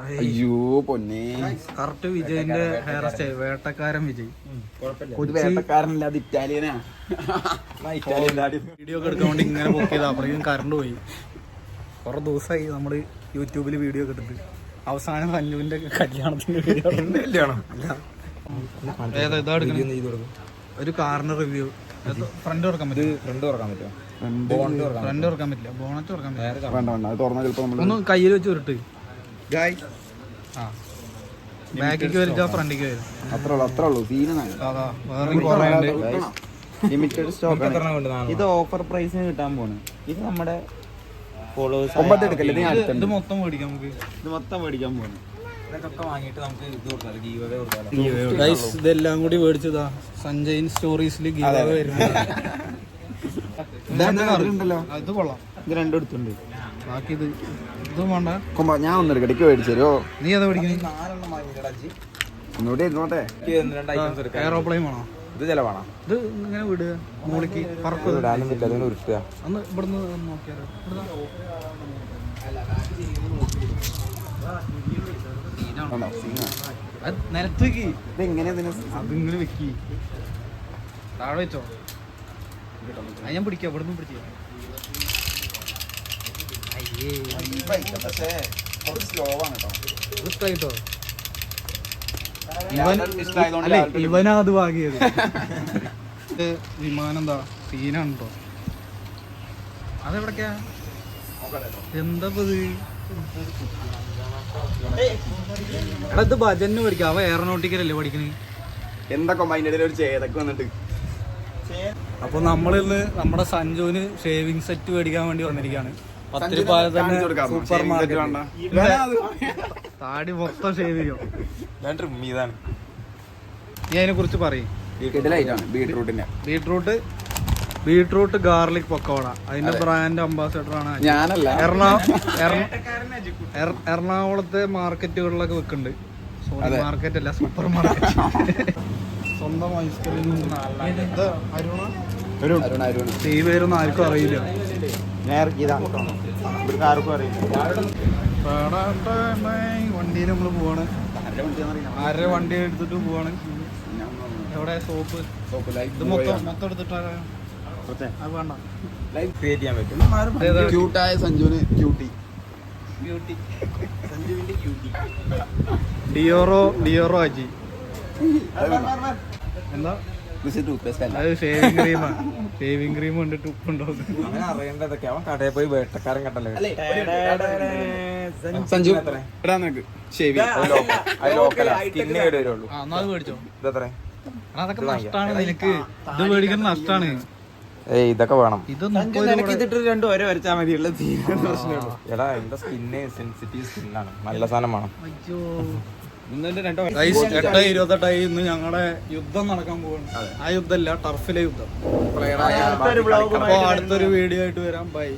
അയ്യോ പൊന്നെ, correct വിജയിന്റെ hair style. വേട്ടക്കാരൻ Vijay. വേട്ടക്കാരനല്ല, അത് ഇറ്റാലിയനാ. വീഡിയോ ഒക്കെ എടുക്കാൻ വേണ്ടി ഇങ്ങനെ ബുക്ക് ചെയ്താ അപ്പോഴേക്കും കറണ്ട് പോയി. കുറെ ദിവസമായി നമ്മള് യൂട്യൂബിൽ വീഡിയോ ഒക്കെ എടുത്തിട്ട്. അവസാനം സഞ്ജുവിന്റെ കല്യാണത്തിന്റെ വീഡിയോ. ഒരു കാറിന്റെ റിവ്യൂ. ഫ്രണ്ട് തുറക്കാൻ പറ്റും? ഫ്രണ്ട് തുറക്കാൻ പറ്റില്ല. ബോണറ്റ് തുറക്കാൻ പറ്റില്ല. ഒന്ന് കയ്യിൽ വെച്ച് ഉരുട്ട്. ബാക്കിക്ക് വലിച്ചാ ഫ്രണ്ടിക്ക് വരും. അത്രേ ഉള്ളൂ. Limited stock. ഇത് ഓഫർ പ്രൈസിന് കിട്ടാൻ പോണ്. ഇത് നമ്മുടെ ഫോളോവേഴ്സ്. ഇത് മൊത്തം മേടിക്കാം നമുക്ക്. ഇത് മൊത്തം മേടിക്കാൻ പോകുന്നു. ഇതൊക്കെ വാങ്ങിയിട്ട് നമുക്ക് ഇത് കൊടുക്കാം, ഗീവ് അവേ കൊടുക്കാം. ഇതെല്ലാം കൂടി മേടിച്ചതാ സഞ്ജയ് സ്റ്റോറീസിൽ ഗീവ് അവേ വരുന്നത്. ഇത് കൊള്ളാം. ഇത് രണ്ടും എടുത്തുണ്ട്. ബാക്കി ഇത് വേണ്ട. ഞാൻ ഒന്ന് ഇടയ്ക്ക് മേടിച്ചു തരുമോ? നീ ഏതാ മേടിക്കണേ? ഒന്നുകൂടി ഇരുന്നോട്ടെ. എയറോപ്ലെയിൻ വേണോ? ഇത് ചിലവാണോ? ഇത് ഇങ്ങനെ വിടുക മോളിക്ക് പറക്കുക. അന്ന് ഇവിടുന്ന് നോക്കിയാലോ. നിലത്ത് വെക്കി. അതിങ്ങനെ വെക്കി. താഴെ വെച്ചോ. അത് ഞാൻ പിടിക്കാം. ഇവിടുന്ന് പിടിച്ചോ. ഇഷ്ടായിട്ടോ? ഇവനാ അത് വാങ്ങിയത്. വിമാനം എന്താ സീനാണ് കേട്ടോ. അതെവിടക്കാ? എന്താ ഇത്? എടാ ഇത് ഭജന് പഠിക്കാം. അവ എയറോനോട്ടിക്കലല്ലേ പഠിക്കണേ. എന്തൊക്കെ അതിൻ്റെ ഇടയിൽ ഒരു ചേതൊക്കെ വന്നിട്ട്. അപ്പൊ നമ്മളിന്ന് നമ്മുടെ സഞ്ജുവിന് ഷേവിങ് സെറ്റ് മേടിക്കാൻ വേണ്ടി വന്നിരിക്കുകയാണ്. പത്തിരിപ്പാല തന്നെ സൂപ്പർ മാർക്കറ്റ്. താടി മൊത്തം ഷേവ് ചെയ്യും. നീ അതിനെ കുറിച്ച് പറയും. Beetroot garlic pakoda. അതിന്റെ ബ്രാൻഡ് അംബാസഡർ ആണ് ഞാനല്ല. എറണാകുളത്തെ മാർക്കറ്റുകളിലൊക്കെ വെക്കുന്നുണ്ട്. സോറി, മാർക്കറ്റ് അല്ല, സൂപ്പർ മാർക്കറ്റ്. സ്വന്തം ഐസ്ക്രീം. ഈ പേരൊന്നും ആർക്കും അറിയില്ല. വണ്ടിയിൽ നമ്മള് പോവാണ്. ആരുടെ വണ്ടി എടുത്തിട്ട് പോവാണ്. എവിടെ സോപ്പ്? ഇത് മൊത്തം എടുത്തിട്ടാ അത് വേണ്ട. ക്രിയേറ്റ് ചെയ്യാൻ പറ്റും. ക്യൂട്ടായ സഞ്ജുവിന് ക്യൂട്ടി. ഡിയോറോ ആജി. എന്താ? അത് ഷേവിംഗ് ക്രീം കണ്ടിട്ട് ഉപ്പുണ്ടോ? അങ്ങനെ അറിയേണ്ടതൊക്കെ അവൻ കടയിൽ പോയി വേട്ടക്കാരൻ കണ്ടല്ലേ. സഞ്ജു അത് മേടിച്ചോ. അതൊക്കെ നഷ്ടാണ് നിനക്ക്. ഇത് മേടിക്കുന്ന നഷ്ടാണ്. ഇതൊക്കെ വേണം. ഇത് രണ്ടും ഒരേ വരച്ചാൽ മതിയുള്ള പ്രശ്നമുള്ളൂ. എടാ എന്റെ സ്കിന്ന് സെൻസിറ്റീവ് സ്കിന്നാണ്. നല്ല സാധനം വേണം. അയ്യോ. 8:28 ഇന്ന് ഞങ്ങളുടെ യുദ്ധം നടക്കാൻ പോവാണ്. ആ യുദ്ധമല്ല, ടർഫിലെ യുദ്ധം. അപ്പൊ അടുത്തൊരു വീഡിയോ ആയിട്ട് വരാം. ബൈ.